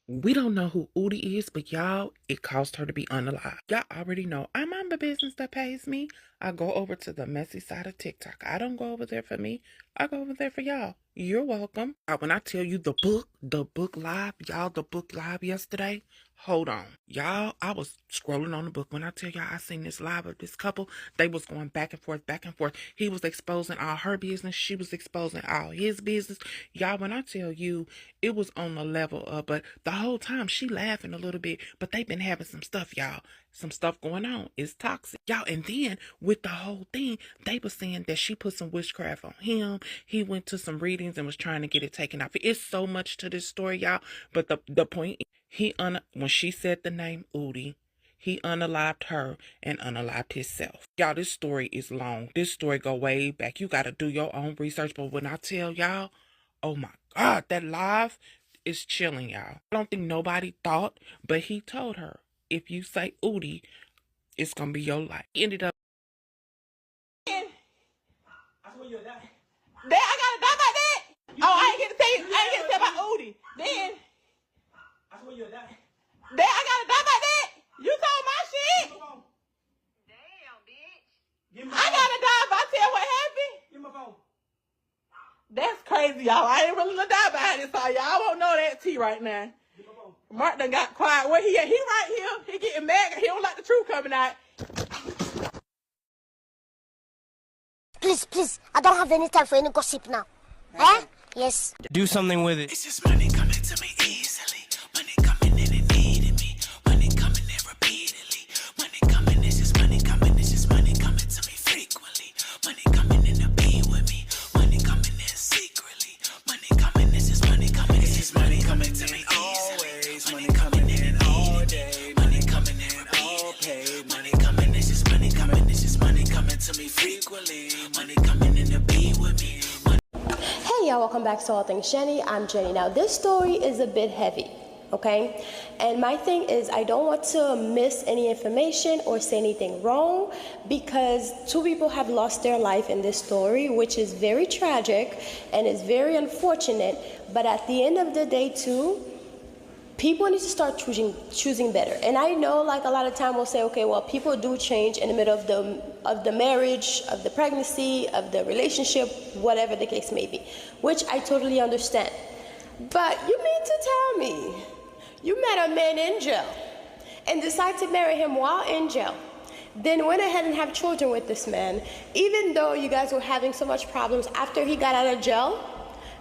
We don't know who Udi is, but y'all, it caused her to be unalive. Y'all already know I'm on the business that pays me. I go over to the messy side of TikTok. I don't go over there for me. I go over there for y'all. You're welcome. When I tell you the book live, y'all, the book live yesterday, hold on. Y'all, I was scrolling on the book. When I tell y'all I seen this live of this couple, they was going back and forth, back and forth. He was exposing all her business. She was exposing all his business. Y'all, when I tell you, it was on the level of, but the whole time she laughing a little bit, but they been having some stuff, y'all. Some stuff going on. It's toxic. Y'all, and then with the whole thing, they were saying that she put some witchcraft on him. He went to some readings and was trying to get it taken off. It's so much to this story, y'all. But the point, when she said the name Udi, he unalived her and unalived himself. Y'all, this story is long. This story go way back. You got to do your own research. But when I tell y'all, oh my God, that live is chilling, y'all. I don't think nobody thought, but he told her, if you say Udi, it's going to be your life. He ended up. I swear you'll die. Then I gotta die like that? I ain't get to say about Udi. Then I swear you'll die. Then I gotta die like that? You told my shit. Damn, bitch. I gotta die if I tell what happened. Give me my phone. That's crazy, y'all. I ain't really gonna die behind this all y'all. Won't know that tea right now. Mark done got quiet. Where he at? He right here. He getting mad. He don't like the truth coming out. Please, I don't have any time for any gossip now. Eh? Yes. Do something with it. It's just money coming to me easily. Money coming in and needing me. Money coming in repeatedly. Money coming, it's just money coming. It's just money coming to me frequently. Money coming in to be with me. Money coming in secretly. Money coming, it's just money coming. It's just money coming to me always. Money coming in all day. Money coming in all paid. Money coming, it's just money coming. It's just money coming to me frequently. Money coming in to be with me. Hey y'all, welcome back to All Things Jenny. I'm Jenny. Now this story is a bit heavy, okay? And my thing is I don't want to miss any information or say anything wrong because two people have lost their life in this story, which is very tragic and is very unfortunate. But at the end of the day too, people need to start choosing better. And I know like a lot of time we'll say, okay, well, people do change in the middle of the marriage, of the pregnancy, of the relationship, whatever the case may be, which I totally understand. But you mean to tell me you met a man in jail and decided to marry him while in jail, then went ahead and have children with this man, even though you guys were having so much problems after he got out of jail?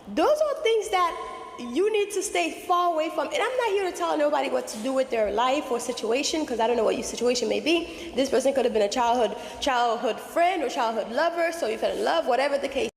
Those are things that you need to stay far away from. And I'm not here to tell nobody what to do with their life or situation, because I don't know what your situation may be. This person could have been a childhood friend or childhood lover, so you fell in love, whatever the case.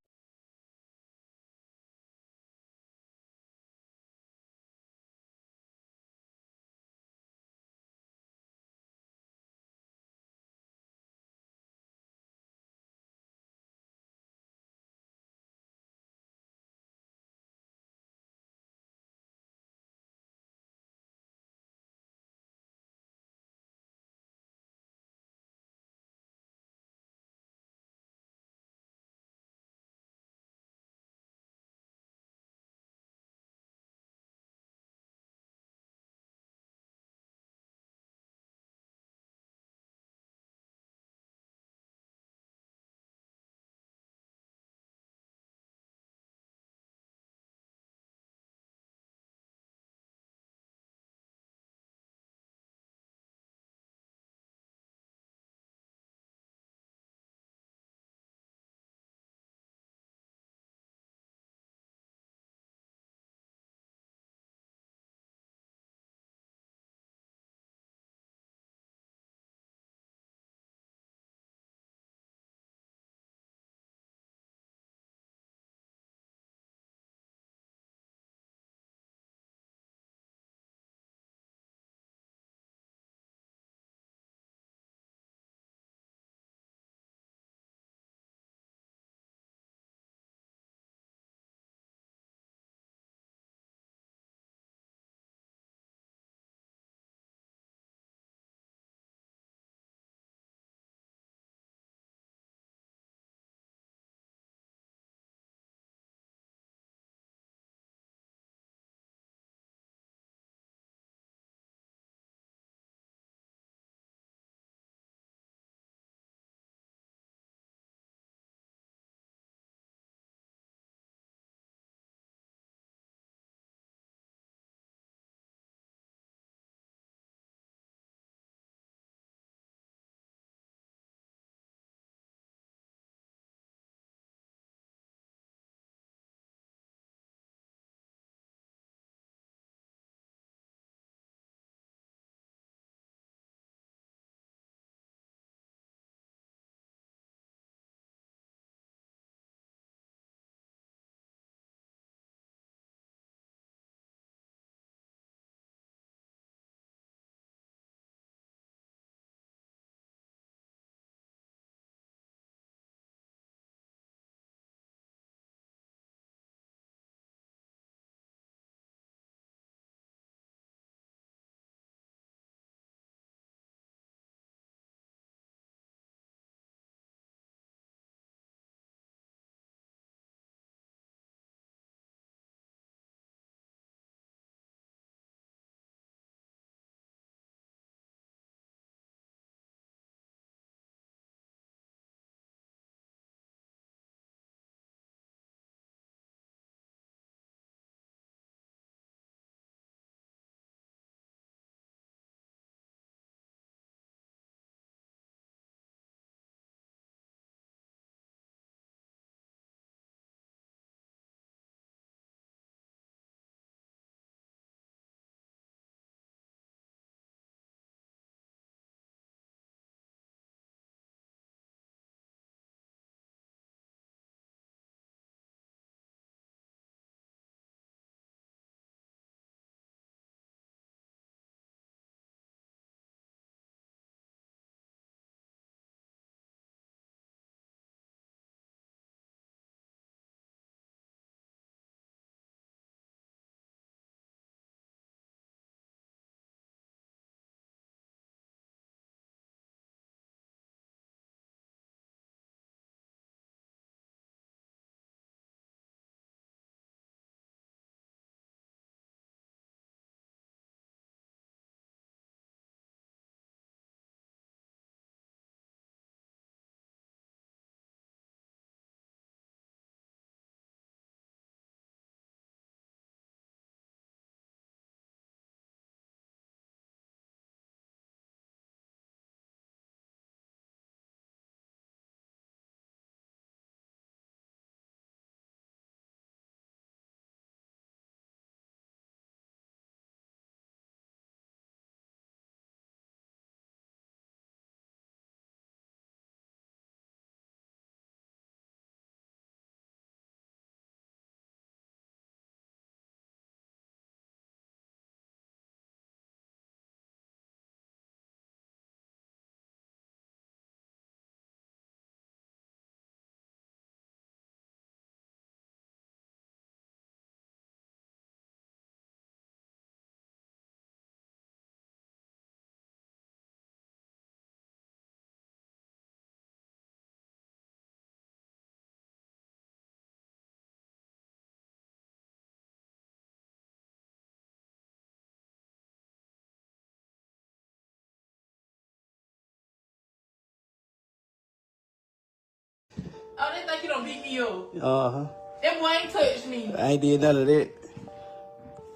Oh, they think you don't beat me up. Uh-huh. That boy ain't touched me. I ain't did none of that.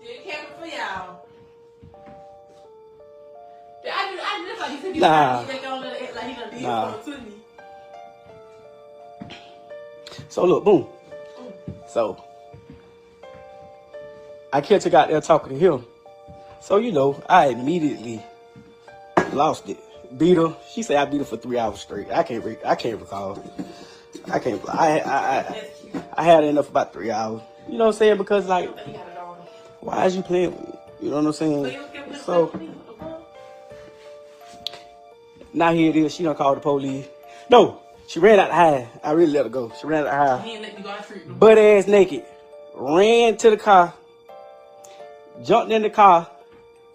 Still camping for y'all. I just like you said, you Nah. back on there like he done did Nah. something to me. So look, boom. So I catch her out there talking to him. So you know, I immediately lost it. Beat her. She said I beat her for 3 hours straight. I can't recall. I had enough about 3 hours. You know what I'm saying? Because like, why is you playing with me? You know what I'm saying? So now here it is. She done called the police. No, she ran out the house. I really let her go. She ran out the house. He ain't let me go out street. Butt ass naked. Ran to the car. Jumped in the car.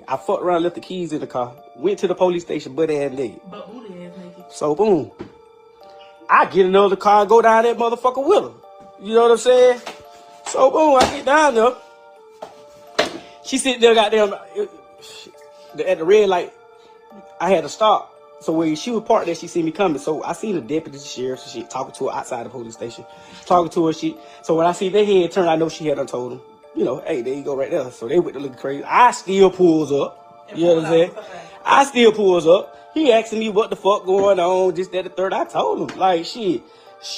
I fucked around, left the keys in the car. Went to the police station, butt ass naked. But booty ass naked. So boom. I get another car and go down that motherfucker with her. You know what I'm saying? So boom, I get down there. She sitting there goddamn at the red light. I had to stop. So when she was parked there, she seen me coming. So I seen the deputy, the sheriff, and shit, talking to her outside the police station. Talking to her, shit. So when I see their head turn, I know she had untold them. You know, hey, there you go right there. So they went to looking crazy. I still pulls up. You know what I'm saying? I still pulls up. He asking me what the fuck going on, this, that, the third. I told him, like, shit.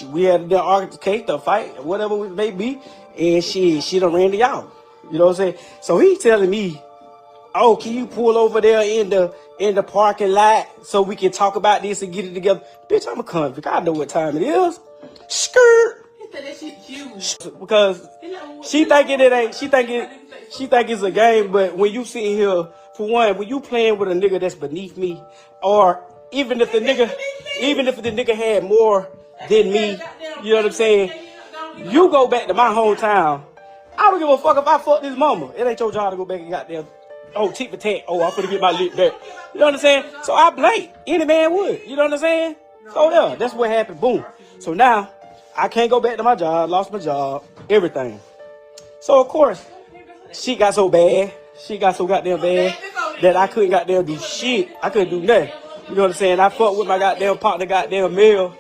We had the altercation, the fight, whatever it may be. And she done ran to y'all. You know what I'm saying? So he telling me, oh, can you pull over there in the parking lot so we can talk about this and get it together? Bitch, I'm a convict. I know what time it is. Skirt. He said that shit huge. Because she thinking it ain't. She think it's a game. But when you sit here, for one, when you playing with a nigga that's beneath me, or even if the nigga had more than me, you know what I'm saying? You go back to my hometown. I don't give a fuck if I fuck this mama. It ain't your job to go back and goddamn, oh, tit for tat. Oh, I'm gonna get my lip back. You know what I'm saying? So I blame. Any man would. You know what I'm saying? So yeah, that's what happened. Boom. So now I can't go back to my job. Lost my job. Everything. So of course, she got so bad. She got so goddamn bad that I couldn't goddamn do shit. I couldn't do nothing. You know what I'm saying? I fucked with my goddamn partner, goddamn Mel.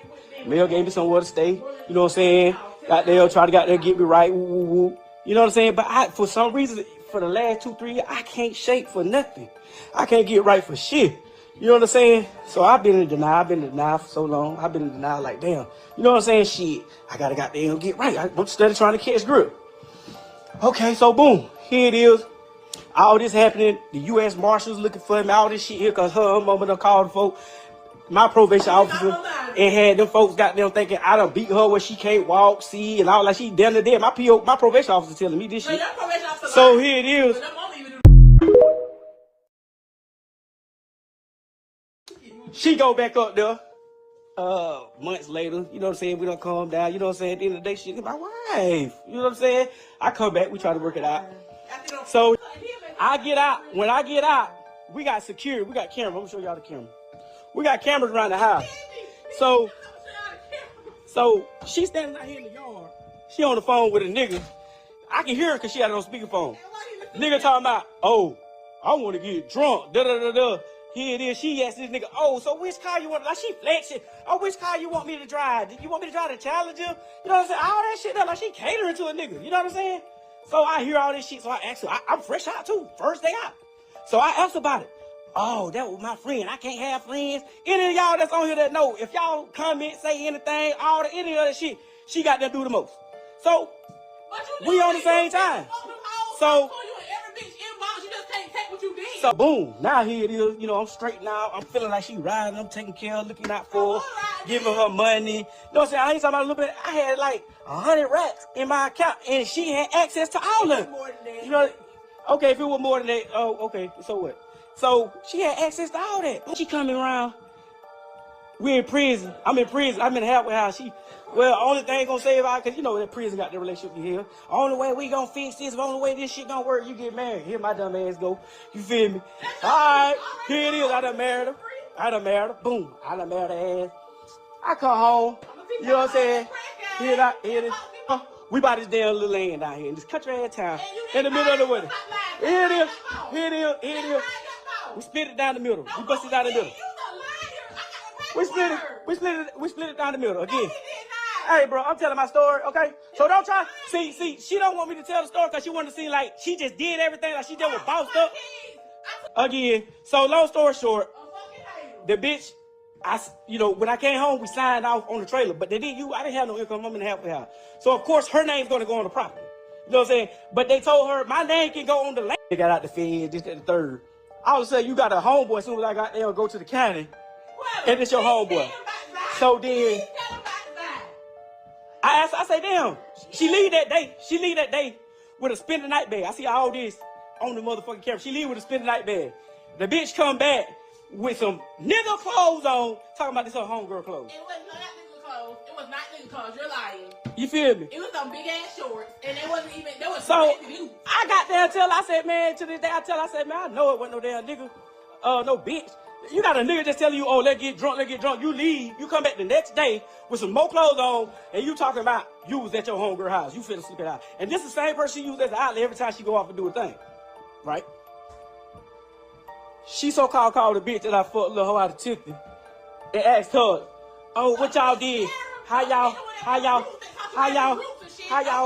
Mel gave me somewhere to stay. You know what I'm saying? Goddamn try to goddamn get me right. Woo, woo, woo. You know what I'm saying? But for some reason, for the last 2-3 years, I can't shake for nothing. I can't get right for shit. You know what I'm saying? So I've been in denial. I've been in denial for so long. I've been in denial like, damn. You know what I'm saying? Shit. I gotta goddamn get right. I'm steady trying to catch grip. Okay, so boom. Here it is. All this happening. The U.S. Marshals looking for me. All this shit here because her mama done called the folks. My probation officer and had them folks got them thinking I done beat her where she can't walk, see, and all like she down to there. My probation officer telling me this shit. So here it is. She go back up there. Months later, you know what I'm saying? We don't calm down. You know what I'm saying? At the end of the day, she is my wife. You know what I'm saying? I come back. We try to work it out. So I get out. When I get out, we got security. We got cameras. I'm gonna show y'all the camera. We got cameras around the house. So she standing out here in the yard. She on the phone with a nigga. I can hear her because she had it on speakerphone. Nigga talking about, oh, I want to get drunk. Da da da da. Here it is. She asked this nigga, oh, so which car you want? Like she flexing. Oh, which car you want me to drive? You want me to drive the Challenger? You know what I'm saying? All that shit. Like she catering to a nigga. You know what I'm saying? So I hear all this shit. So I ask her. I'm fresh out too. First day out. So I asked about it. Oh, that was my friend. I can't have friends. Any of y'all that's on here that know, if y'all comment, say anything, any of that shit, she got to do the most. So we on the same time. So boom, now here it is. You know, I'm straight now. I'm feeling like she riding. I'm taking care of, looking out for her, giving her money. You know what I'm saying? I ain't talking about a little bit. I had like 100 racks in my account, and she had access to all of it. You know, okay, if it was more than that, oh, okay, so what? So she had access to all that. She coming around. We in prison. I'm in prison. I'm in the halfway house. Only thing gonna save out, because you know that prison got the relationship you here. Only way we gonna fix this, only way this shit gonna work, you get married. Here my dumb ass go. You feel me? Alright, here it is. I done married her. Boom. I done married her ass. I come home. You know what I'm saying? Here it is. We about this damn little land down here in this country ass town. In the middle of the winter. Here it is. We split it down the middle. We busted it down the middle. We split it down the middle again. Hey, bro, I'm telling my story, okay? So don't try. See, she don't want me to tell the story because she want to seem like she just did everything, like she just was bossed up. Again, so long story short, the bitch, when I came home, we signed off on the trailer, but I didn't have no income. I'm in the halfway house. So, of course, her name's going to go on the property. You know what I'm saying? But they told her, my name can go on the land. They got out the fed, this, that, and the third. All of a sudden, you got a homeboy. As soon as I got there, go to the county, and it's your homeboy. So then, I say, damn, she leave that day with a spend the night bag. I see all this on the motherfucking camera. She leave with a spend the night bag. The bitch come back with some nigga clothes on, talking about this her homegirl clothes. It was not nigga clothes. It was not nigga clothes. You're lying. You feel me? It was some big ass shorts, and it wasn't even. There was so I got there until I said, man, to this day I said, man, I know it wasn't no damn nigga, no bitch. You got a nigga just telling you, oh, let's get drunk. You leave, you come back the next day with some more clothes on, and you talking about you was at your homegirl house. You finna sleep at house. And this is the same person she used as the outlet every time she go off and do a thing. Right? She so-called called the bitch that I fucked a little hoe out of Tiffany and asked her, oh, what y'all did? How y'all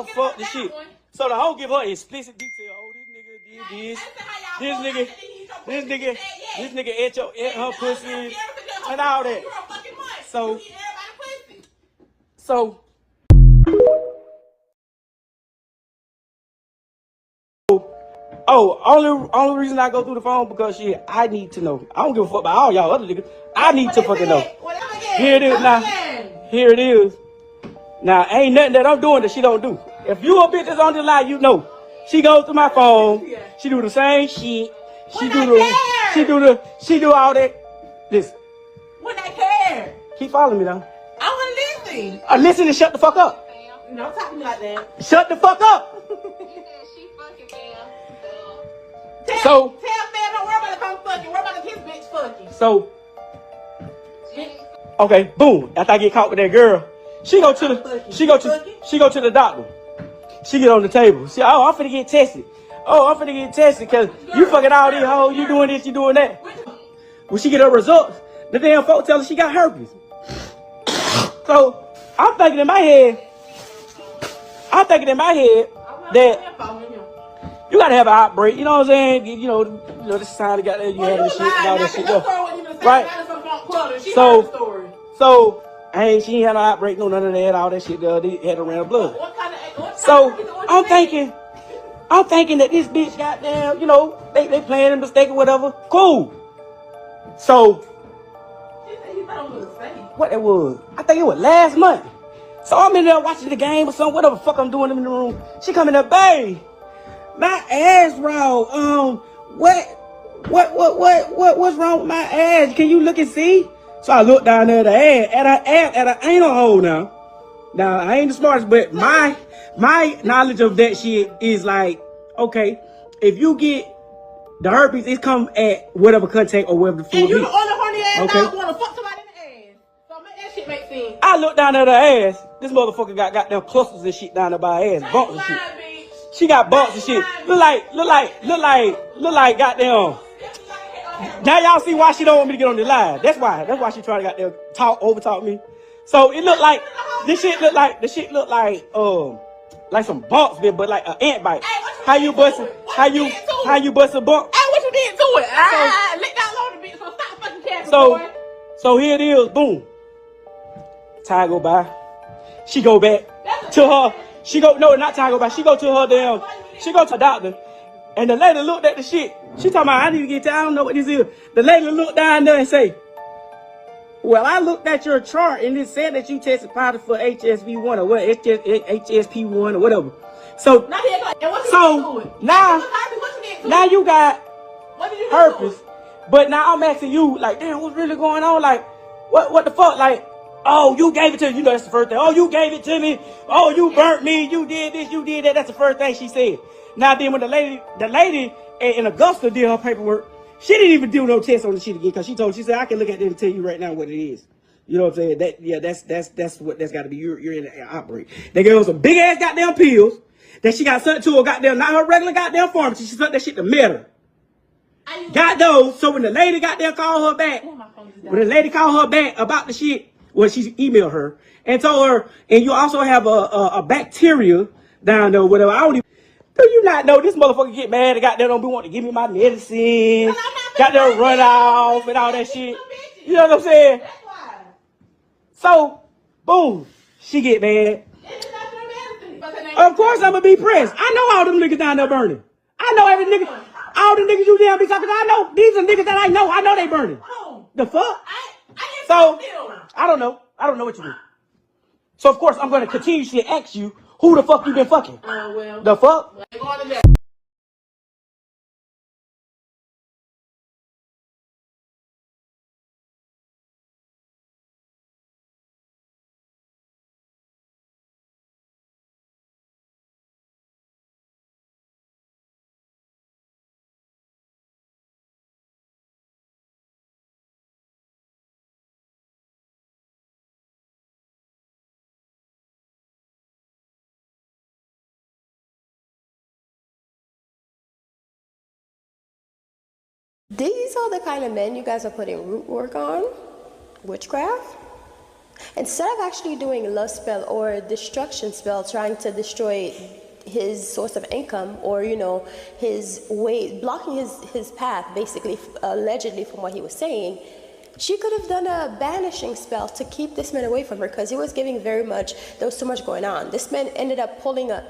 fuck the shit? So the hoe give her explicit detail. Oh, this nigga did this. This nigga ate her pussy and all that. So only reason I go through the phone because shit, I need to know. I don't give a fuck about all y'all other niggas. I need to fucking know. Here it is now. Here it is. Now ain't nothing that I'm doing that she don't do. If you a bitch that's on the line, you know. She goes through my phone. She do the same shit. She do all that. Listen. When I care. Keep following me now. I want to listen. Listen and shut the fuck up. Don't talk to me like that. Shut the fuck up. Tell man, don't worry about if I'm fucking. Worry about if his bitch fucking. So, okay, boom. After I get caught with that girl, she go to the doctor. She get on the table. She, oh, I'm finna get tested. Cause you fucking all these hoes. You doing this, you doing that. When she get her results, the damn folks tell her she got herpes. So I'm thinking in my head that you gotta have an outbreak. You know what I'm saying? You know this time you got that you have this shit and all that shit. Right. So she ain't had no outbreak, no none of that, all that shit. They had to run blood. So I'm thinking that this bitch goddamn, they playing a mistake or whatever. Cool. So what it was? I think it was last month. So I'm in there watching the game or something, whatever the fuck I'm doing in the room. She come in there, babe, my ass raw. What's wrong with my ass? Can you look and see? So I look down there at her anal hole now. Now I ain't the smartest, but my knowledge of that shit is like, okay, if you get the herpes, it come at whatever contact or whatever the food. And you the only horny ass dog want to fuck somebody in the ass. So make that shit make sense. I look down at her ass. This motherfucker got goddamn clusters and shit down there by her ass, bumps and shit. She got bumps and shit. Look like goddamn. Now y'all see why she don't want me to get on the live. That's why she trying to goddamn overtalk me. So it looked like this shit look like some bumps, but like an ant bite. How you bust a bump? Hey, what you did to it? Lick down low the bitch, so stop fucking capping, boy. So here it is, boom. Time go by. She go back to her. She go to the doctor. And the lady looked at the shit. She talking about, I need to get to, I don't know what this is. The lady looked down there and say, well, I looked at your chart and it said that you tested positive for HSV1 or what, HSP1 or whatever. So, now you got herpes. But now I'm asking you, like, damn, what's really going on? Like, what the fuck? Like, oh, you gave it to me. You know, that's the first thing. Oh, you gave it to me. Oh, you burnt me. You did this. You did that. That's the first thing she said. Now then, when the lady in Augusta did her paperwork, she didn't even do no test on the shit again because she said, I can look at it and tell you right now what it is. You know what I'm saying? That's what that's got to be. You're in an outbreak. They gave her some big ass goddamn pills that she got sent to her goddamn, not her regular goddamn pharmacy. She sent that shit to Meta. Got those. So when the lady got there, called her back. When the lady called her back about the shit, Well, she emailed her and told her, and you also have a bacteria down there, whatever. I don't even. Do you not know this motherfucker get mad and got there don't be wanting to give me my medicine, got there run off and all that shit. You know what I'm saying? So, boom, she get mad. Of course I'm gonna be pressed. I know all them niggas down there burning. I know every nigga, all the niggas you damn be talking. I know these are niggas that I know they burning. The fuck? So I don't know. I don't know what you do. So of course I'm gonna continuously ask you who the fuck you been fucking. The fuck? These are the kind of men you guys are putting root work on, witchcraft. Instead of actually doing a love spell or a destruction spell, trying to destroy his source of income, or his way, blocking his path, basically, allegedly from what he was saying, she could have done a banishing spell to keep this man away from her, because he was giving very much, there was too much going on. This man ended up pulling a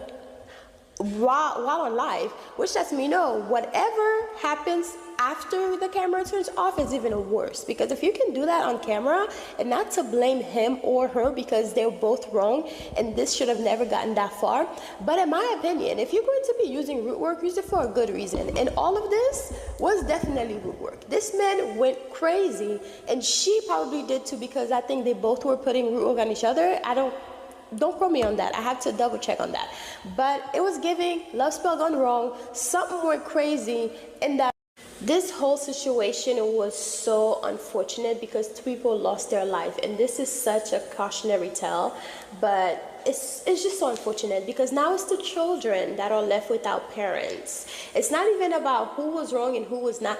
while on live, which lets me know whatever happens after the camera turns off is even worse, because if you can do that on camera, and not to blame him or her because they're both wrong and this should have never gotten that far, but in my opinion, if you're going to be using root work, use it for a good reason, and all of this was definitely root work. This man went crazy, and she probably did too, because I think they both were putting root work on each other. Don't quote me on that. I have to double check on that. But it was giving love spell gone wrong, something went crazy, and that this whole situation was so unfortunate because two people lost their life, and this is such a cautionary tale, but it's just so unfortunate because now it's the children that are left without parents. It's not even about who was wrong and who was not.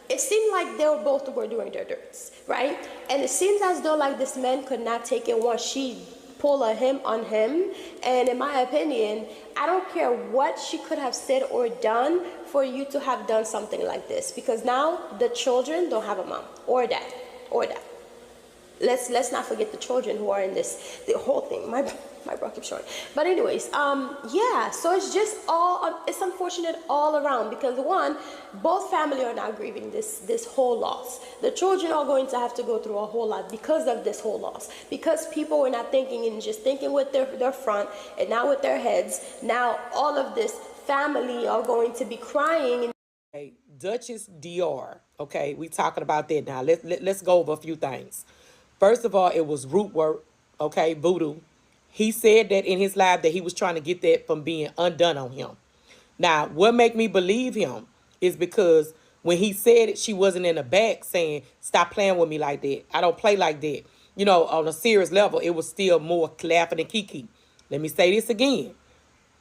It seemed like they both were doing their dirts, right? And it seems as though like this man could not take it once she pull a him on him, and in my opinion, I don't care what she could have said or done for you to have done something like this, because now the children don't have a mom or dad or dad. Let's not forget the children who are in this, the whole thing. My bro keeps showing. But anyways, yeah, so it's just it's unfortunate all around, because one, both family are now grieving this whole loss. The children are going to have to go through a whole lot because of this whole loss, because people were not thinking and just thinking with their front and not with their heads. Now all of this family are going to be crying. Okay, Duchess Dior. Okay, we talking about that now. Let's go over a few things. First of all, it was root work, okay, voodoo. He said that in his live that he was trying to get that from being undone on him. Now, what make me believe him is because when he said it, she wasn't in the back saying, stop playing with me like that. I don't play like that. On a serious level, it was still more laughing and kiki. Let me say this again.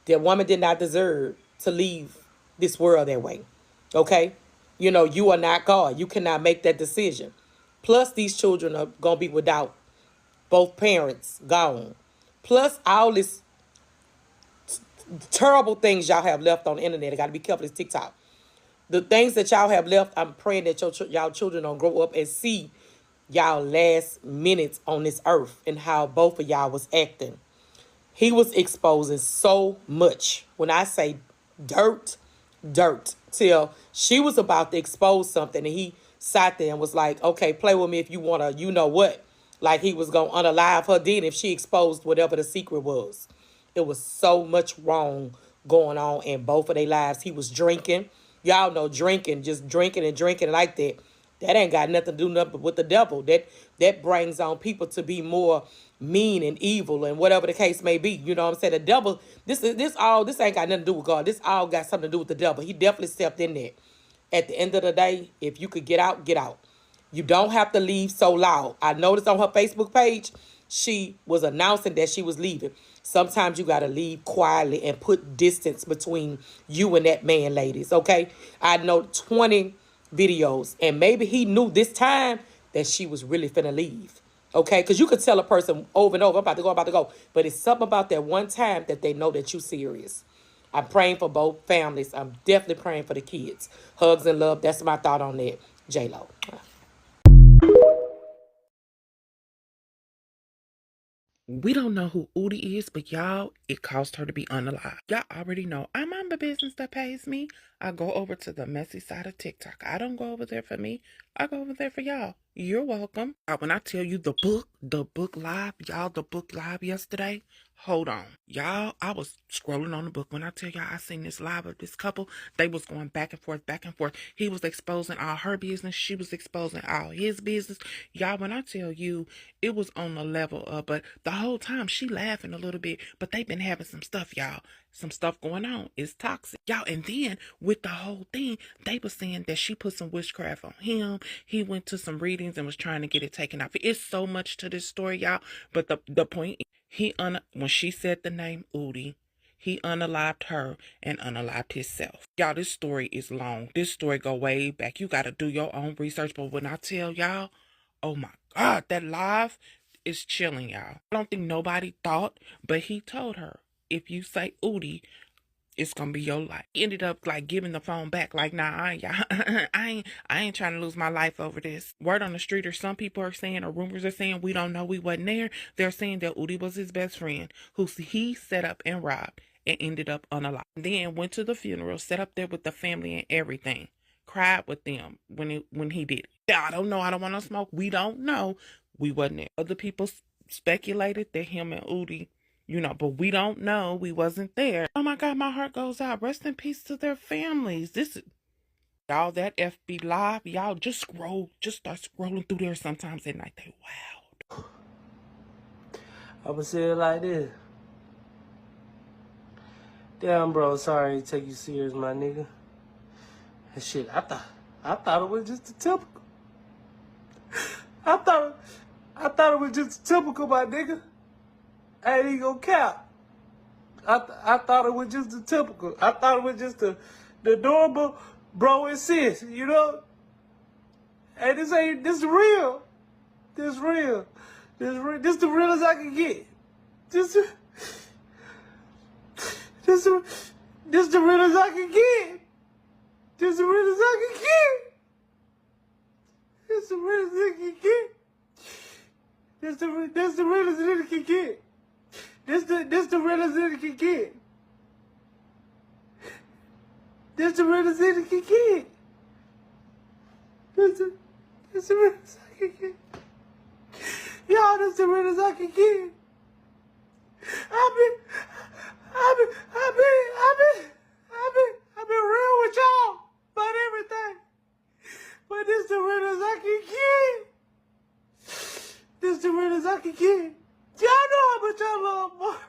That woman did not deserve to leave this world that way, okay? You are not God. You cannot make that decision. Plus, these children are going to be without both parents gone. Plus, all this terrible things y'all have left on the internet. I got to be careful. It's TikTok. The things that y'all have left, I'm praying that y'all children don't grow up and see y'all last minutes on this earth and how both of y'all was acting. He was exposing so much. When I say dirt, till she was about to expose something, and he sat there and was like, okay, play with me if you want to, you know what? Like he was going to unalive her then if she exposed whatever the secret was. It was so much wrong going on in both of their lives. He was drinking. Y'all know drinking, just drinking and drinking like that. That ain't got nothing to do with the devil. That brings on people to be more mean and evil and whatever the case may be. You know what I'm saying? The devil, this ain't got nothing to do with God. This all got something to do with the devil. He definitely stepped in there. At the end of the day, if you could get out, get out. You don't have to leave so loud. I noticed on her Facebook page, she was announcing that she was leaving. Sometimes you got to leave quietly and put distance between you and that man, ladies, okay? I know 20 videos, and maybe he knew this time that she was really finna leave. Okay, because you could tell a person over and over, I'm about to go. But it's something about that one time that they know that you serious. I'm praying for both families. I'm definitely praying for the kids. Hugs and love. That's my thought on that. J-Lo. We don't know who Udi is, but y'all, it caused her to be unalive. Y'all already know I'm on the business that pays me. I go over to the messy side of TikTok. I don't go over there for me. I go over there for y'all. You're welcome. When I tell you the book live, y'all, the book live yesterday, hold on. Y'all, I was scrolling on the book. When I tell y'all I seen this live of this couple, they was going back and forth, back and forth. He was exposing all her business. She was exposing all his business. Y'all, when I tell you, it was on the level of, but the whole time she laughing a little bit, but they been having some stuff, y'all. Some stuff going on. It's toxic. Y'all, and then with the whole thing, they were saying that she put some witchcraft on him. He went to some readings and was trying to get it taken off. It's so much to this story, y'all. But the point, when she said the name Udi, he unalived her and unalived himself. Y'all, this story is long. This story go way back. You got to do your own research. But when I tell y'all, oh my God, that live is chilling, y'all. I don't think nobody thought, but he told her, if you say Udi, it's gonna be your life. He ended up like giving the phone back, like, nah, I ain't trying to lose my life over this. Word on the street, or some people are saying, or rumors are saying, we don't know, we wasn't there. They're saying that Udi was his best friend, who he set up and robbed and ended up unalive. Then went to the funeral, sat up there with the family and everything. Cried with them when he did it. I don't know. I don't want to smoke. We don't know. We wasn't there. Other people speculated that him and Udi, but we don't know. We wasn't there. Oh my God, my heart goes out. Rest in peace to their families. This is, y'all, that FB Live, y'all just start scrolling through there sometimes at night. They wow. I'ma say it like this. Damn, bro, sorry to take you serious, my nigga. And shit, I thought it was just a typical. I thought it was just a typical, my nigga. I ain't even gonna cap. I thought it was just a typical. I thought it was just the normal bro and sis, you know? And this real. This real. This the realest I can get. This the realest I can get. This the realest I can get. This the realest I can get. This the realest I can get. This the realest I can get. This the realest I can get. This the realest I can get. Y'all, this the realest I can get. I've been real with y'all about everything. But this the realest I can get. This the realest I can get. Y'all know how much I love Mark.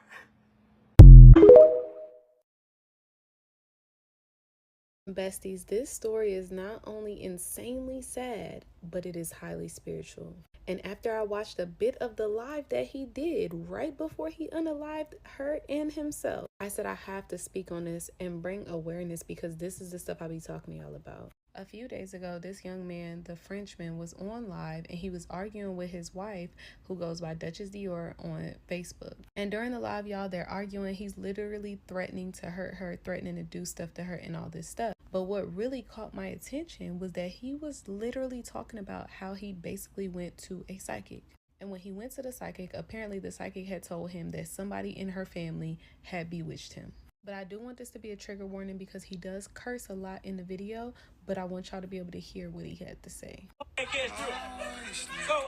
Besties, this story is not only insanely sad, but it is highly spiritual. And after I watched a bit of the live that he did right before he unalived her and himself, I said I have to speak on this and bring awareness, because this is the stuff I be talking to y'all about. A few days ago, this young man, the Frenchman, was on live and he was arguing with his wife, who goes by Duchess Dior on Facebook. And during the live, y'all, they're arguing. He's literally threatening to hurt her, threatening to do stuff to her and all this stuff. But what really caught my attention was that he was literally talking about how he basically went to a psychic. And when he went to the psychic, apparently the psychic had told him that somebody in her family had bewitched him. But I do want this to be a trigger warning, because he does curse a lot in the video, but I want y'all to be able to hear what he had to say. So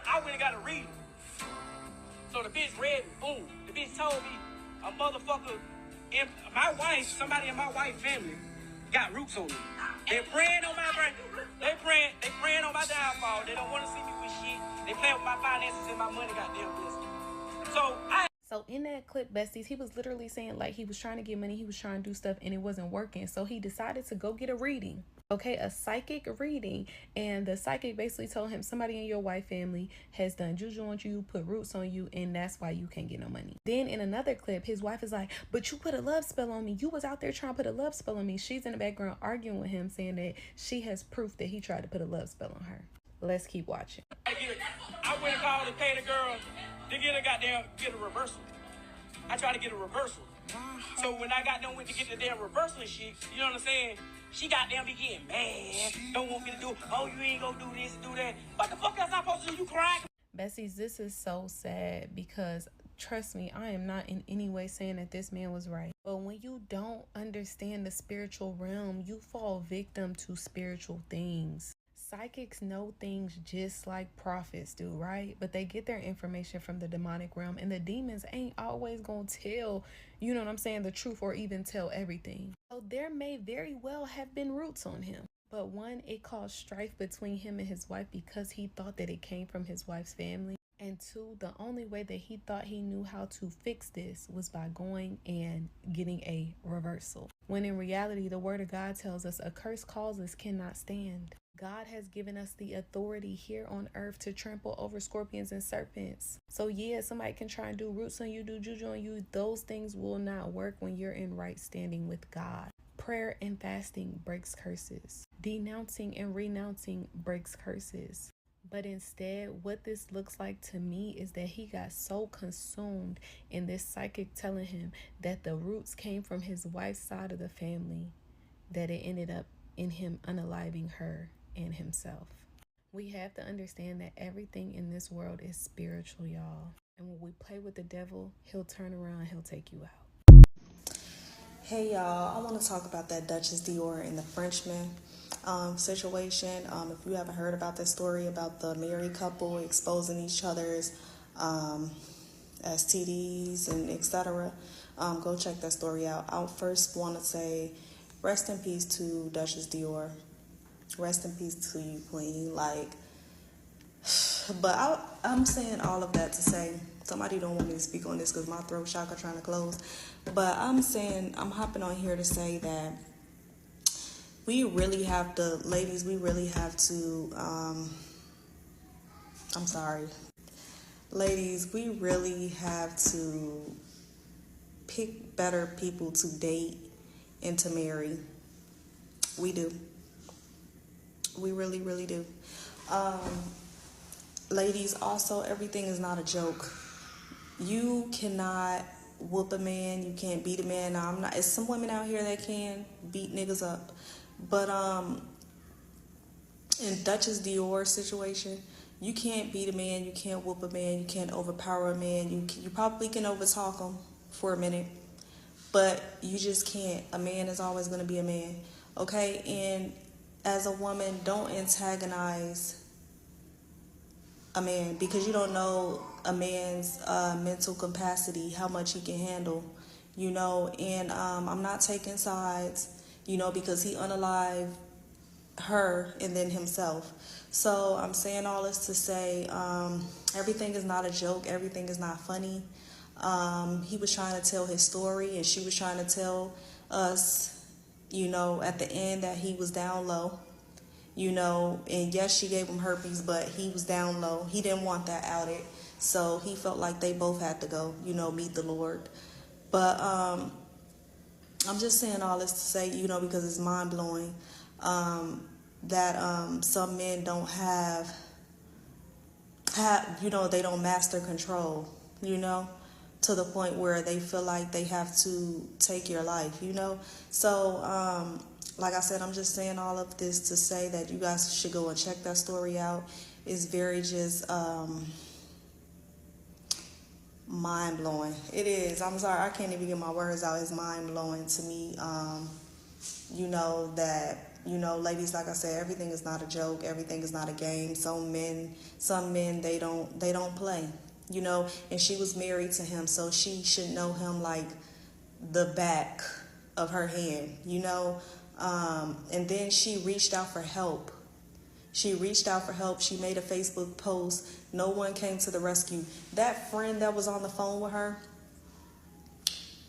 I went and got a reading. So the bitch read, boom, the bitch told me a motherfucker, somebody in my wife's family got roots on me. They're praying on my brain. They praying on my downfall. They don't want to see me with shit. They playing with my finances and my money, goddamn business. So in that clip, besties, he was literally saying like he was trying to get money, he was trying to do stuff, and it wasn't working. So he decided to go get a reading. Okay, a psychic reading. And the psychic basically told him somebody in your wife family has done juju on you, put roots on you, and that's why you can't get no money. Then in another clip, his wife is like, but you put a love spell on me. You was out there trying to put a love spell on me. She's in the background arguing with him, saying that she has proof that he tried to put a love spell on her. Let's keep watching. I went and called and paid a girl to get a reversal. I tried to get a reversal. So when I got done with to get the damn reversal and shit, you know what I'm saying? She got damn be getting mad. Don't want me to do it. Oh, you ain't gonna do this, do that. What the fuck else I supposed to do? You crying? Bessies, this is so sad because trust me, I am not in any way saying that this man was right. But when you don't understand the spiritual realm, you fall victim to spiritual things. Psychics know things just like prophets do, right? But they get their information from the demonic realm, and the demons ain't always gonna tell, you know what I'm saying, the truth or even tell everything. So there may very well have been roots on him. But one, it caused strife between him and his wife because he thought that it came from his wife's family. And two, the only way that he thought he knew how to fix this was by going and getting a reversal. When in reality, the word of God tells us accursed causes cannot stand. God has given us the authority here on earth to trample over scorpions and serpents. So yeah, somebody can try and do roots on you, do juju on you. Those things will not work when you're in right standing with God. Prayer and fasting breaks curses. Denouncing and renouncing breaks curses. But instead, what this looks like to me is that he got so consumed in this psychic telling him that the roots came from his wife's side of the family that it ended up in him unaliving her and himself. We have to understand that everything in this world is spiritual, y'all. And when we play with the devil, he'll turn around, he'll take you out. Hey y'all, I want to talk about that Duchess Dior and the Frenchman situation. If you haven't heard about that story about the married couple exposing each other's STDs and etc., go check that story out. I first want to say rest in peace to Duchess Dior. Rest in peace to you, queen. But I'm saying all of that to say, somebody don't want me to speak on this because my throat chakra trying to close. But I'm hopping on here to say that we really have to, ladies, we really have to, ladies, we really have to pick better people to date and to marry. We do. We really, really do. Ladies, also, everything is not a joke. You cannot whoop a man. You can't beat a man. Now, it's some women out here that can beat niggas up. But in Duchess Dior situation, you can't beat a man. You can't whoop a man. You can't overpower a man. You probably can overtalk him for a minute. But you just can't. A man is always going to be a man. Okay? And as a woman, don't antagonize a man because you don't know a man's mental capacity, how much he can handle, you know. And I'm not taking sides, you know, because he unalived her and then himself. So I'm saying all this to say everything is not a joke. Everything is not funny. He was trying to tell his story and she was trying to tell us, you know, at the end that he was down low. You know, and yes, she gave him herpes, but he was down low. He didn't want that outed. So he felt like they both had to go, you know, meet the Lord. But I'm just saying all this to say, you know, because it's mind-blowing that some men don't have, you know, they don't master control, you know, to the point where they feel like they have to take your life, you know. So, like I said, I'm just saying all of this to say that you guys should go and check that story out. It's very just mind-blowing. It is. I'm sorry, I can't even get my words out. It's mind-blowing to me. You know that, you know, ladies, like I said, everything is not a joke. Everything is not a game. Some men, they don't play, you know. And she was married to him, so she should know him like the back of her hand, you know. And then she reached out for help. She reached out for help. She made a Facebook post. No one came to the rescue. That friend that was on the phone with her,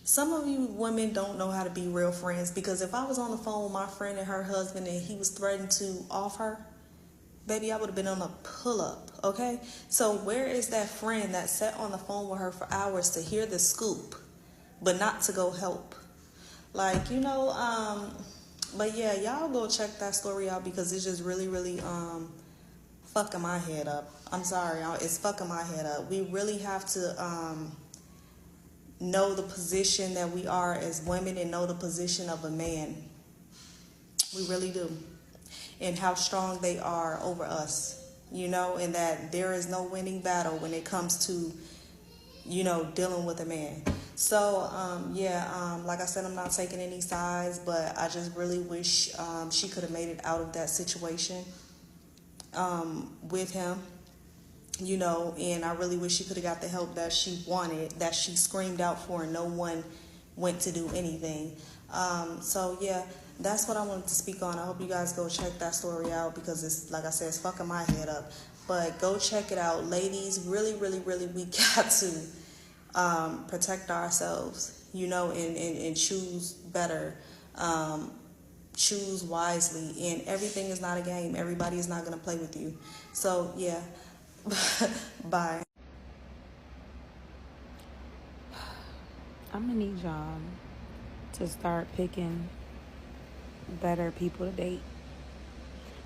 some of you women don't know how to be real friends, because if I was on the phone with my friend and her husband and he was threatening to off her, baby, I would have been on a pull-up, okay? So where is that friend that sat on the phone with her for hours to hear the scoop, but not to go help? Like, you know, but yeah, y'all go check that story out because it's just really, really fucking my head up. I'm sorry, it's fucking my head up. We really have to know the position that we are as women and know the position of a man. We really do. And how strong they are over us, you know, and that there is no winning battle when it comes to, you know, dealing with a man. So, like I said, I'm not taking any sides, but I just really wish she could have made it out of that situation with him, you know, and I really wish she could have got the help that she wanted, that she screamed out for, and no one went to do anything. That's what I wanted to speak on. I hope you guys go check that story out because it's, like I said, it's fucking my head up. But go check it out. Ladies, really, really, really, we got to protect ourselves, you know, and choose better. Choose wisely. And everything is not a game. Everybody is not going to play with you. So, yeah. Bye. I'm gonna need y'all to start picking better people to date.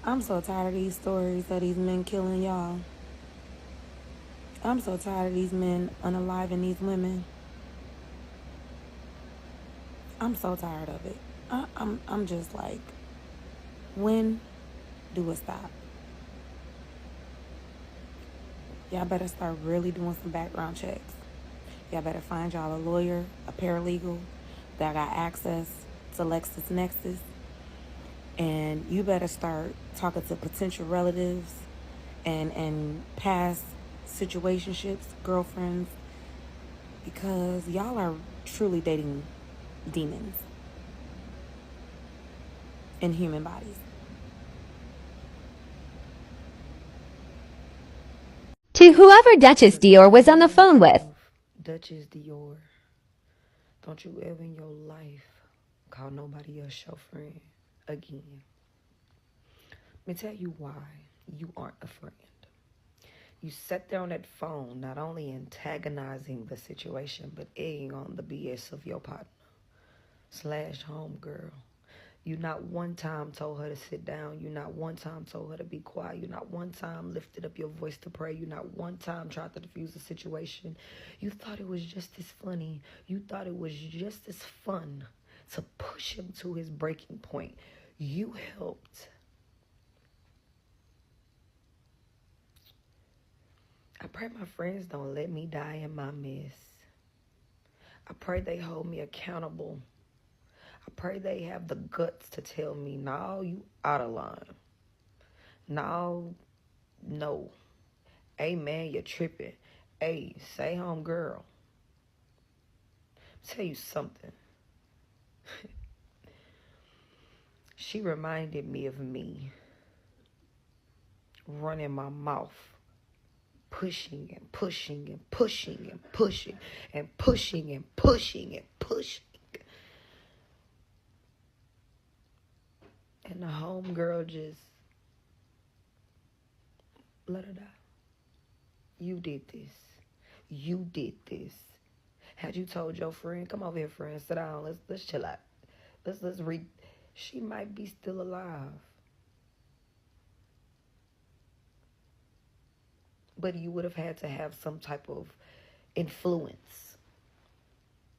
I'm so tired of these stories of these men killing y'all. I'm so tired of these men unaliving these women. I'm so tired of it. I'm just like, when do it stop? Y'all better start really doing some background checks. Y'all better find y'all a lawyer, a paralegal that got access to LexisNexis. And you better start talking to potential relatives and past situationships, girlfriends, because y'all are truly dating demons in human bodies. To whoever Duchess Dior was on the phone with. Duchess Dior, don't you ever in your life call nobody else your friend again. Let me tell you why you aren't a friend. You sat there on that phone, not only antagonizing the situation, but egging on the BS of your partner / homegirl. You not one time told her to sit down. You not one time told her to be quiet. You not one time lifted up your voice to pray. You not one time tried to diffuse the situation. You thought it was just as funny. You thought it was just as fun to push him to his breaking point. You helped. I pray my friends don't let me die in my mess. I pray they hold me accountable. I pray they have the guts to tell me, no, you out of line. No. Hey, man, you're tripping. Hey, stay home, girl. Tell you something. She reminded me of me running my mouth, pushing and pushing and pushing and pushing and pushing and pushing and pushing. And the homegirl just let her die. You did this. You did this. Had you told your friend, come over here, friend, sit down, let's chill out. Let's read. She might be still alive. But you would have had to have some type of influence.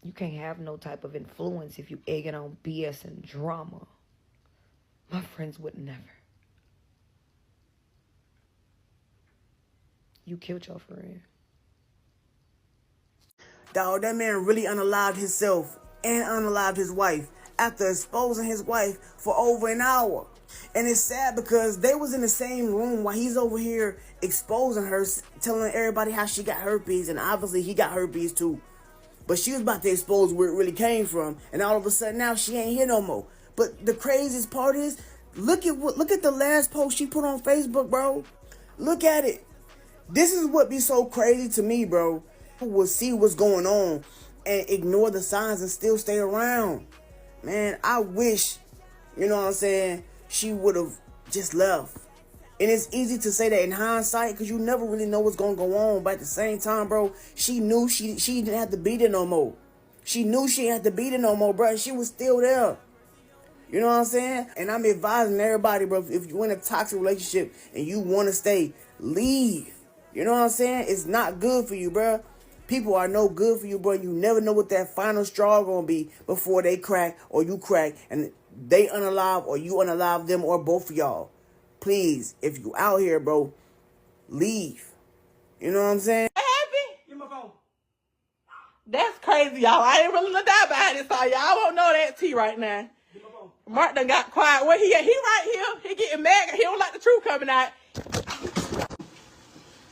You can't have no type of influence if you egging on BS and drama. My friends would never. You killed your friend. Dog, that man really unalived himself and unalived his wife after exposing his wife for over an hour. And it's sad because they was in the same room while he's over here exposing her, telling everybody how she got herpes, and obviously he got herpes too. But she was about to expose where it really came from, and all of a sudden now she ain't here no more. But the craziest part is, look at the last post she put on Facebook, bro. Look at it. This is what be so crazy to me, bro. People will see what's going on and ignore the signs and still stay around. Man, I wish, you know what I'm saying, she would have just left. And it's easy to say that in hindsight because you never really know what's going to go on. But at the same time, bro, she knew she didn't have to be there no more. She knew she didn't have to be there no more, bro. She was still there. You know what I'm saying? And I'm advising everybody, bro, if you're in a toxic relationship and you want to stay, leave. You know what I'm saying? It's not good for you, bro. People are no good for you, bro. You never know what that final straw gonna be before they crack or you crack and they unalive or you unalive them or both of y'all. Please, if you out here, bro, leave. You know what I'm saying? Happy? Give me my phone. That's crazy, y'all. I ain't really look down behind this, so y'all won't know that tea right now. Mark done got quiet. Where he at? He right here. He getting mad. He don't like the truth coming out.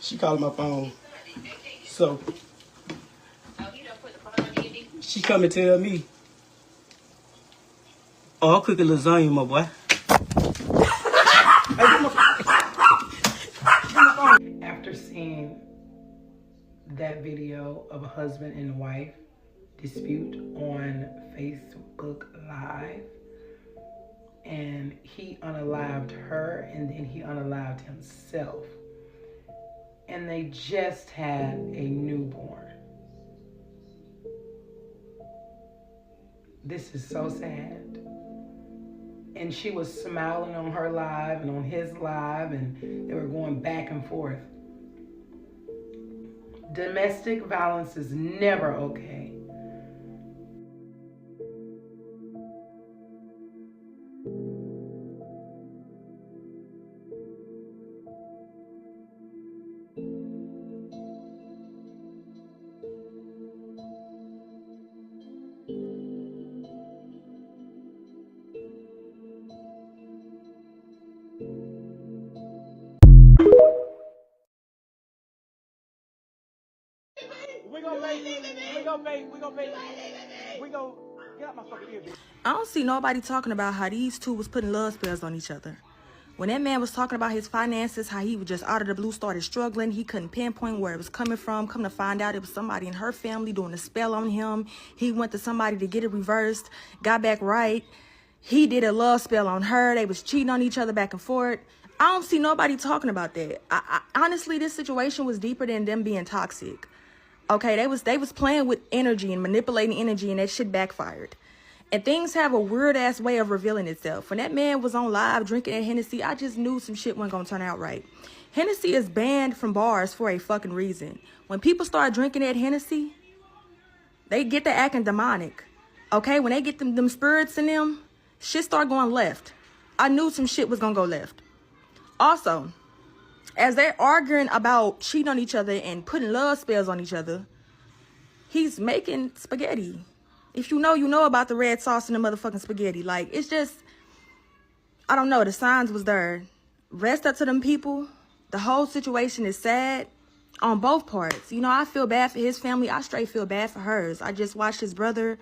She calling my phone. So she come and tell me, oh, I'm cooking lasagna, my boy. After seeing that video of a husband and wife dispute on Facebook Live, and he unalived her and then he unalived himself, and they just had a newborn. This is so sad. And she was smiling on her live and on his live, and they were going back and forth. Domestic violence is never okay. I don't see nobody talking about how these two was putting love spells on each other. When that man was talking about his finances, how he was just out of the blue started struggling, he couldn't pinpoint where it was coming from. Come to find out it was somebody in her family doing a spell on him. He went to somebody to get it reversed, got back right. He did a love spell on her. They was cheating on each other back and forth. I don't see nobody talking about that. Honestly, this situation was deeper than them being toxic. Okay, they was playing with energy and manipulating energy, and that shit backfired. And things have a weird-ass way of revealing itself. When that man was on live drinking at Hennessy, I just knew some shit wasn't going to turn out right. Hennessy is banned from bars for a fucking reason. When people start drinking at Hennessy, they get to acting demonic. Okay, when they get them spirits in them, shit start going left. I knew some shit was going to go left. Also, as they're arguing about cheating on each other and putting love spells on each other, he's making spaghetti. If you know about the red sauce and the motherfucking spaghetti. Like, it's just, I don't know. The signs was there. Rest up to them people. The whole situation is sad on both parts. You know, I feel bad for his family. I straight feel bad for hers. I just watched his brother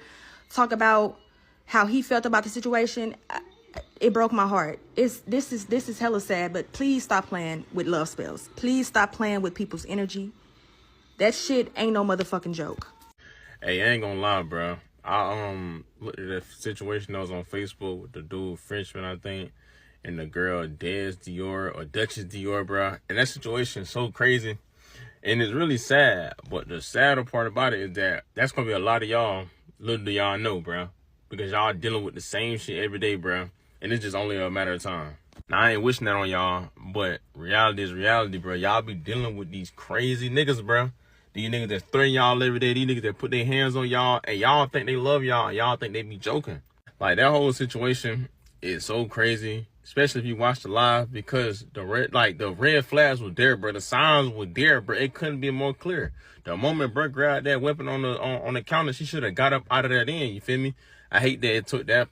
talk about how he felt about the situation. It broke my heart. This is hella sad, but please stop playing with love spells. Please stop playing with people's energy. That shit ain't no motherfucking joke. Hey, I ain't gonna lie, bro. I looked at the situation that was on Facebook with the dude Frenchman, I think, and the girl Dez Dior or Duchess Dior, bro. And that situation is so crazy, and it's really sad. But the sadder part about it is that that's gonna be a lot of y'all. Little do y'all know, bro, because y'all dealing with the same shit every day, bro. And it's just only a matter of time. Now, I ain't wishing that on y'all, but reality is reality, bro. Y'all be dealing with these crazy niggas, bro. These niggas that threaten y'all every day. These niggas that put their hands on y'all, and y'all think they love y'all, and y'all think they be joking. Like, that whole situation is so crazy, especially if you watch the live, because the red flags were there, bro. The signs were there, bro. It couldn't be more clear. The moment bro grabbed that weapon on the counter, she should have got up out of that end. You feel me? I hate that it took that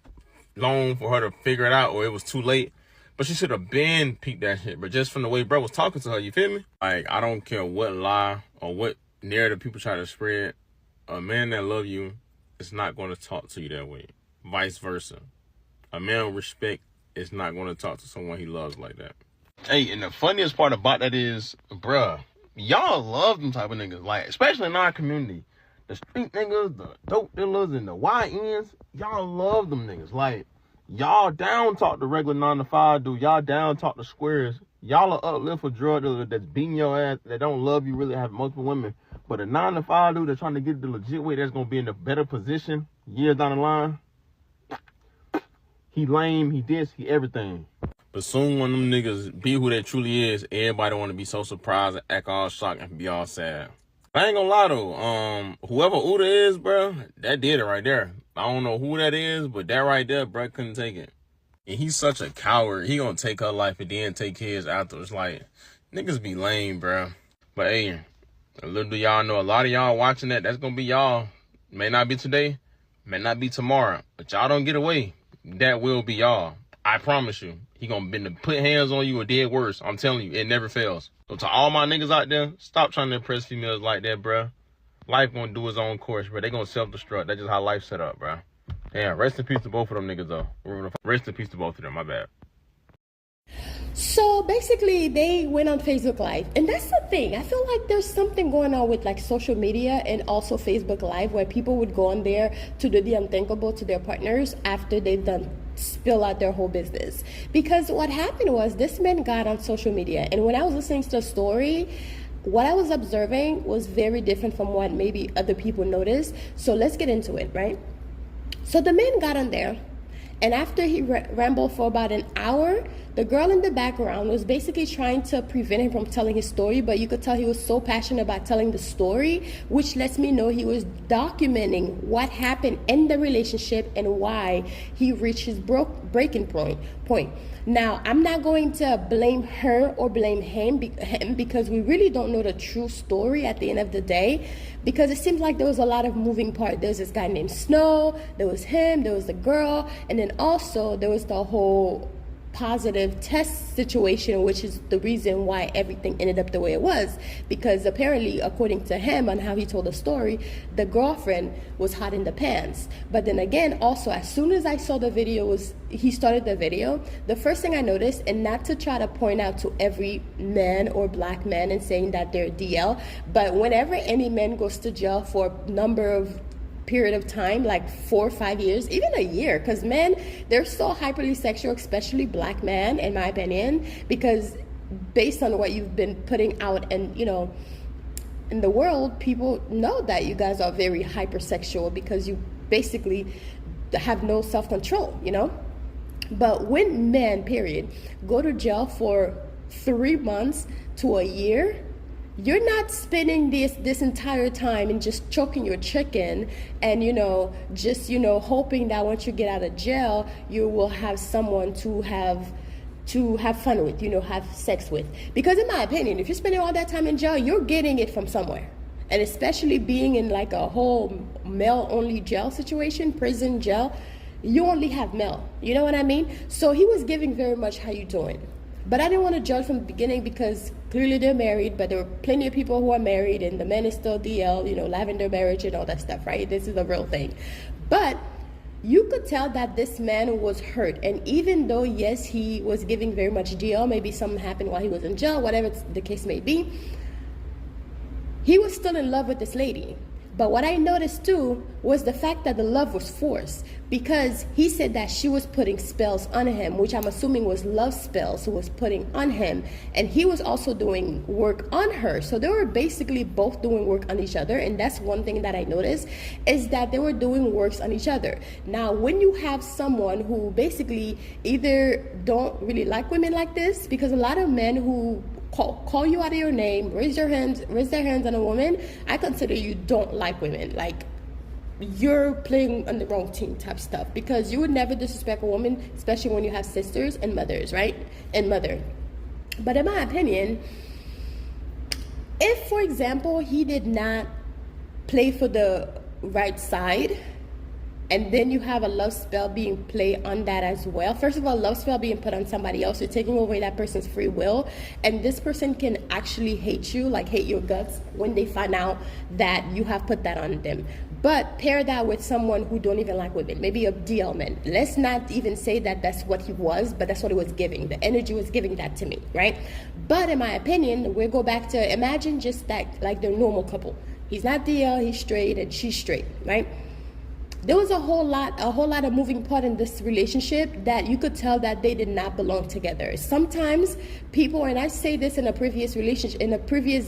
long for her to figure it out, or it was too late. But she should have been peeked that shit, but just from the way bro was talking to her, you feel me? Like, I don't care what lie or what narrative people try to spread. A man that love you is not going to talk to you that way. Vice versa. A man with respect is not going to talk to someone he loves like that. Hey, and the funniest part about that is, bruh, y'all love them type of niggas. Like, especially in our community. The street niggas, the dope dealers, and the YNs, y'all love them niggas. Like, y'all down talk the regular 9-to-5 dude. Y'all down talk the squares. Y'all are uplift for drug dealers that's beating your ass, that don't love you, really have multiple women. But a 9-to-5 dude that's trying to get the legit way, that's going to be in a better position years down the line, He lame, he this, he everything. But soon when them niggas be who they truly is, everybody want to be so surprised and act all shocked and be all sad. I ain't gonna lie though, whoever Uda is, bro, that did it right there. I don't know who that is, but that right there, bro, couldn't take it. And he's such a coward. He gonna take her life and then take his afterwards. Like, niggas be lame, bro. But hey, little do y'all know, a lot of y'all watching that's gonna be y'all. May not be today, may not be tomorrow, but y'all don't get away. That will be y'all. I promise you. He gonna bend to put hands on you or dead worse. I'm telling you, it never fails. So to all my niggas out there, stop trying to impress females like that, bro. Life gonna do its own course, bro. They gonna self-destruct. That's just how life's set up, bro. Damn, rest in peace to both of them niggas, though. Rest in peace to both of them, my bad. So basically, they went on Facebook Live. And that's the thing. I feel like there's something going on with like social media and also Facebook Live where people would go on there to do the unthinkable to their partners after they've done spill out their whole business. Because what happened was this man got on social media. And when I was listening to the story, what I was observing was very different from what maybe other people noticed. So let's get into it, right? So the man got on there. And after he rambled for about an hour, the girl in the background was basically trying to prevent him from telling his story, but you could tell he was so passionate about telling the story, which lets me know he was documenting what happened in the relationship and why he reached his breaking point. Now, I'm not going to blame her or blame him because we really don't know the true story at the end of the day, because it seems like there was a lot of moving parts. There's this guy named Snow, there was him, there was the girl, and then also there was the whole positive test situation, which is the reason why everything ended up the way it was, because apparently, according to him and how he told the story, the girlfriend was hot in the pants. But then again, also, as soon as I saw the video, he started the video, the first thing I noticed, and not to try to point out to every man or black man and saying that they're DL, but whenever any man goes to jail for a number of period of time, like 4 or 5 years, even a year, because men, they're so hyperly sexual, especially black men, in my opinion, because based on what you've been putting out and, you know, in the world, people know that you guys are very hypersexual because you basically have no self-control, you know. But when men, period, go to jail for 3 months to a year, you're not spending this entire time and just choking your chicken and, you know, just, you know, hoping that once you get out of jail, you will have someone to have fun with, you know, have sex with. Because in my opinion, if you're spending all that time in jail, you're getting it from somewhere. And especially being in like a whole male-only jail situation, prison jail, you only have male. You know what I mean? So he was giving very much, how you doing? But I didn't want to judge from the beginning because clearly they're married, but there were plenty of people who are married and the man is still DL, you know, lavender marriage and all that stuff, right? This is a real thing. But you could tell that this man was hurt. And even though, yes, he was giving very much DL, maybe something happened while he was in jail, whatever the case may be, he was still in love with this lady. But what I noticed too was the fact that the love was forced, because he said that she was putting spells on him, which I'm assuming was love spells, who was putting on him, and he was also doing work on her. So they were basically both doing work on each other, and that's one thing that I noticed, is that they were doing works on each other. Now, when you have someone who basically either don't really like women like this, because a lot of men who call you out of your name, raise their hands on a woman, I consider you don't like women. Like, you're playing on the wrong team type stuff, because you would never disrespect a woman, especially when you have sisters and mothers, right? And mother. But in my opinion, if, for example, he did not play for the right side, and then you have a love spell being played on that as well. First of all, love spell being put on somebody else, you're taking away that person's free will, and this person can actually hate you, like hate your guts, when they find out that you have put that on them. But pair that with someone who don't even like women, maybe a DL man. Let's not even say that that's what he was, but that's what it was giving. The energy was giving that to me, right? But in my opinion, we'll go back to, imagine just that, like their normal couple. He's not DL, he's straight, and she's straight, right? There was a whole lot of moving part in this relationship that you could tell that they did not belong together. Sometimes people, and I say this in a previous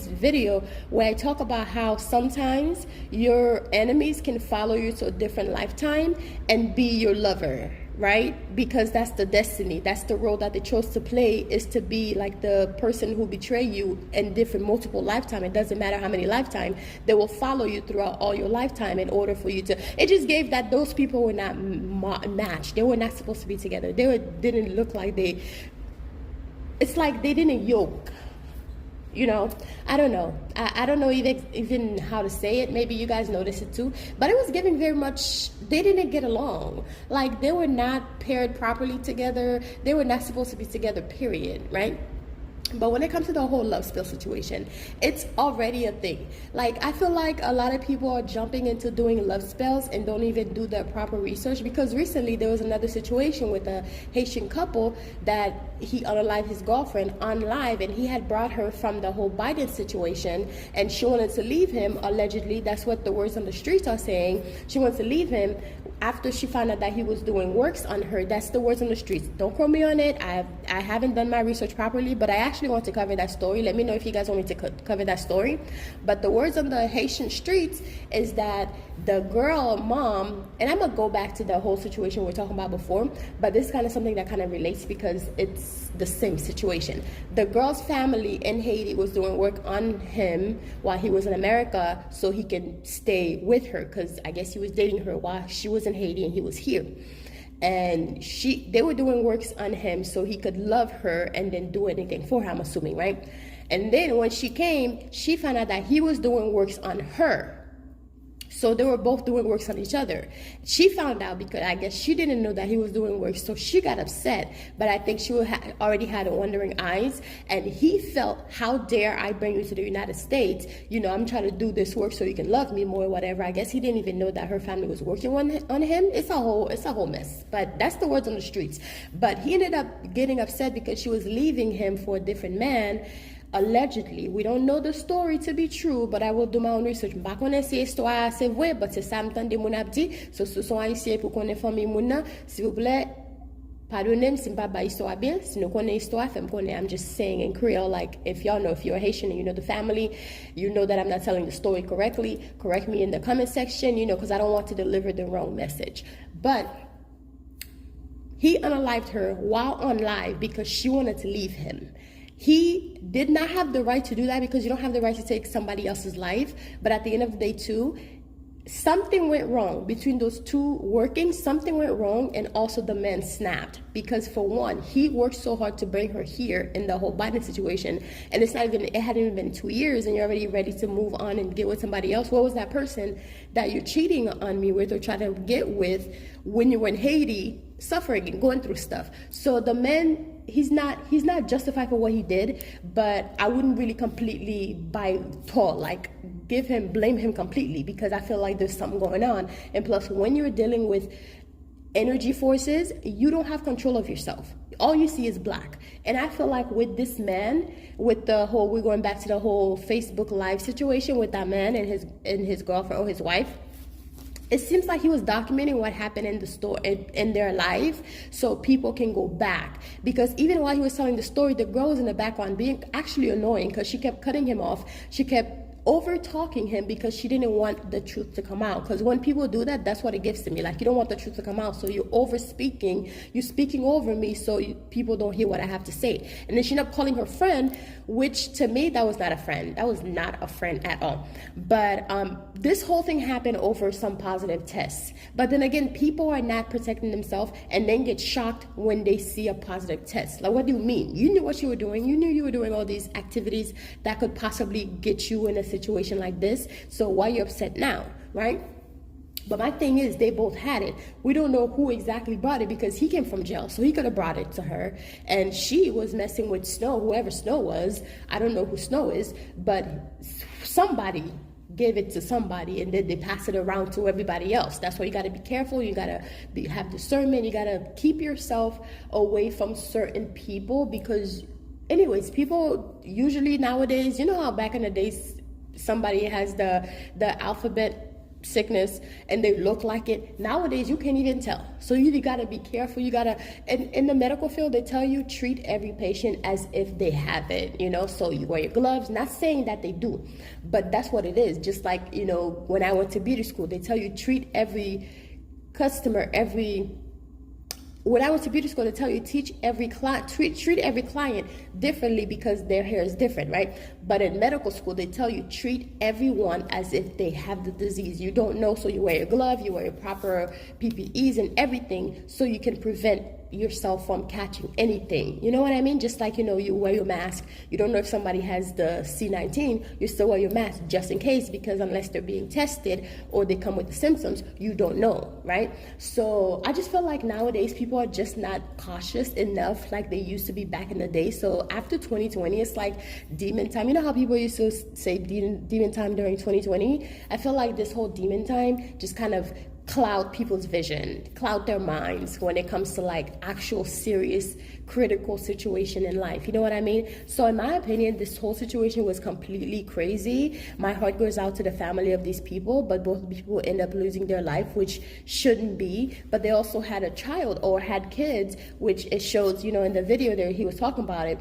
video where I talk about how sometimes your enemies can follow you to a different lifetime and be your lover. right? Because that's the destiny. That's the role that they chose to play, is to be like the person who betrayed you in different multiple lifetime. It doesn't matter how many lifetime. They will follow you throughout all your lifetime in order for you to. It just gave that those people were not matched. They were not supposed to be together. Didn't look like they. It's like they didn't yoke. You know, I don't know. I don't know even how to say it. Maybe you guys notice it too. But it was giving very much, they didn't get along. Like, they were not paired properly together. They were not supposed to be together, period, right? But when it comes to the whole love spill situation, it's already a thing. Like, I feel like a lot of people are jumping into doing love spells and don't even do the proper research, because recently there was another situation with a Haitian couple that he unalived his girlfriend on live, and he had brought her from the whole Biden situation, and she wanted to leave him, allegedly. That's what the words on the streets are saying. She wants to leave him after she found out that he was doing works on her. That's the words on the streets. Don't quote me on it. I haven't done my research properly, but I actually want to cover that story. Let me know if you guys want me to cover that story. But the words on the Haitian streets is that the girl mom, and I'm gonna go back to the whole situation we were talking about before, but this is kind of something that kind of relates because it's the same situation. The girl's family in Haiti was doing work on him while he was in America so he can stay with her, because I guess he was dating her while she was in Haiti and he was here. And they were doing works on him so he could love her and then do anything for her, I'm assuming, right? And then when she came, she found out that he was doing works on her. So they were both doing works on each other. She found out because I guess she didn't know that he was doing work, so she got upset. But I think she already had wandering eyes, and he felt, how dare I bring you to the United States? You know, I'm trying to do this work so you can love me more, or whatever. I guess he didn't even know that her family was working on him. It's a whole mess. But that's the words on the streets. But he ended up getting upset because she was leaving him for a different man. Allegedly, we don't know the story to be true, but I will do my own research. Mpa konen si histoire c'est vrai, but c'est ça m'tande moun ap di. So ce sont haïtiens pour konen famille moun nan. S'il vous plaît, pardonnez si m'pa ba histoire bien. Si nou konen histoire, fem konen. I'm just saying in Creole, like, if y'all know, if you're Haitian and you know the family, you know that I'm not telling the story correctly. Correct me in the comment section, you know, because I don't want to deliver the wrong message. But he unalived her while on live because she wanted to leave him. He did not have the right to do that because you don't have the right to take somebody else's life. But at the end of the day, too, something went wrong between those two working. Something went wrong, and also the man snapped because, for one, he worked so hard to bring her here in the whole Biden situation, and it hadn't even been 2 years, and you're already ready to move on and get with somebody else. What was that person that you're cheating on me with or trying to get with when you were in Haiti, suffering and going through stuff? So the man, he's not justified for what he did, but I wouldn't really completely blame him completely, because I feel like there's something going on. And plus, when you're dealing with energy forces, you don't have control of yourself. All you see is black. And I feel like with this man, with the whole, we're going back to the whole Facebook Live situation with that man and his girlfriend or his wife, it seems like he was documenting what happened in the store, in their life, so people can go back. Because even while he was telling the story, the girl was in the background being actually annoying because she kept cutting him off. She kept over talking him because she didn't want the truth to come out. Because when people do that, that's what it gives to me. Like, you don't want the truth to come out, so you're over speaking. You're speaking over me so people don't hear what I have to say. And then she ended up calling her friend, which to me, that was not a friend. That was not a friend at all. But this whole thing happened over some positive tests. But then again, people are not protecting themselves and then get shocked when they see a positive test. Like, what do you mean? You knew what you were doing. You knew you were doing all these activities that could possibly get you in a situation like this. So why are you upset now, right? But my thing is, they both had it. We don't know who exactly brought it because he came from jail, so he could have brought it to her. And she was messing with Snow, whoever Snow was. I don't know who Snow is, but somebody gave it to somebody, and then they pass it around to everybody else. That's why you got to be careful. You got to have discernment. You got to keep yourself away from certain people because, anyways, people usually nowadays, you know how back in the days somebody has the alphabet sickness and they look like it. Nowadays you can't even tell, so you gotta be careful. You gotta, in the medical field, they tell you treat every patient as if they have it, you know, so you wear your gloves. Not saying that they do, but that's what it is. Just like, you know, when I went to beauty school, they tell you treat every customer, every when I went to beauty school, they tell you teach every client, treat every client differently because their hair is different, right? But in medical school, they tell you treat everyone as if they have the disease. You don't know, so you wear your glove, you wear your proper PPEs and everything, so you can prevent yourself from catching anything. You know what I mean? Just like, you wear your mask. You don't know if somebody has the C19, you still wear your mask just in case, because unless they're being tested or they come with the symptoms, you don't know, right? So I just feel like nowadays people are just not cautious enough like they used to be back in the day. So after 2020, it's like demon time. You know how people used to say demon time during 2020? I feel like this whole demon time just kind of cloud people's vision, cloud their minds when it comes to like actual serious critical situation in life. You know what I mean? So in my opinion, this whole situation was completely crazy. My heart goes out to the family of these people, but both people end up losing their life, which shouldn't be. But they also had a child or had kids, which it shows, in the video there, he was talking about it.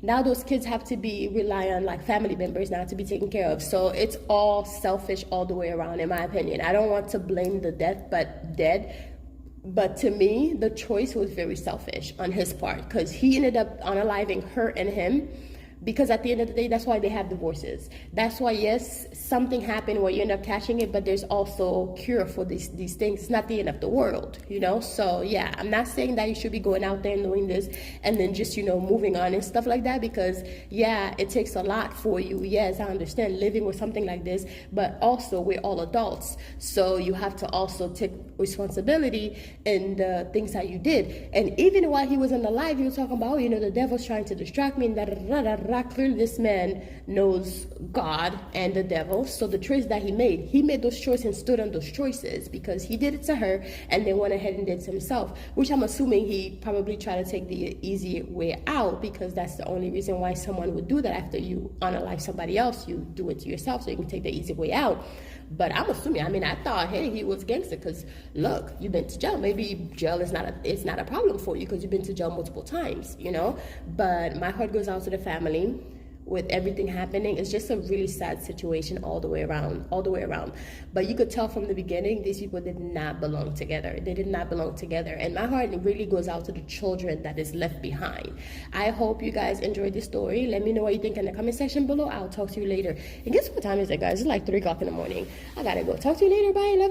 Now those kids have to be rely on like family members now to be taken care of. So it's all selfish all the way around, in my opinion. I don't want to blame the dead, but to me, the choice was very selfish on his part, because he ended up unaliving her and him. Because at the end of the day, that's why they have divorces. That's why, yes, something happened where you end up catching it, but there's also cure for these things. It's not the end of the world, So, yeah, I'm not saying that you should be going out there and doing this and then just, moving on and stuff like that, because, yeah, it takes a lot for you. Yes, I understand living with something like this, but also we're all adults. So you have to also take responsibility in the things that you did. And even while he was on the live, he was talking about, the devil's trying to distract me and da-da-da-da-da. Clearly this man knows God and the devil. So the choice that he made those choices and stood on those choices, because he did it to her and then went ahead and did it to himself, which I'm assuming he probably tried to take the easy way out, because that's the only reason why someone would do that. After you unalive somebody else, you do it to yourself so you can take the easy way out. But I'm assuming, I thought, hey, he was gangster because, look, you've been to jail. Maybe jail is not a problem for you because you've been to jail multiple times, But my heart goes out to the family with everything happening. It's just a really sad situation all the way around. But you could tell from the beginning, these people did not belong together. They did not belong together. And my heart really goes out to the children that is left behind. I hope you guys enjoyed this story. Let me know what you think in the comment section below. I'll talk to you later. And guess what time is it, guys? It's like 3 o'clock in the morning. I gotta go. Talk to you later. Bye. Love you.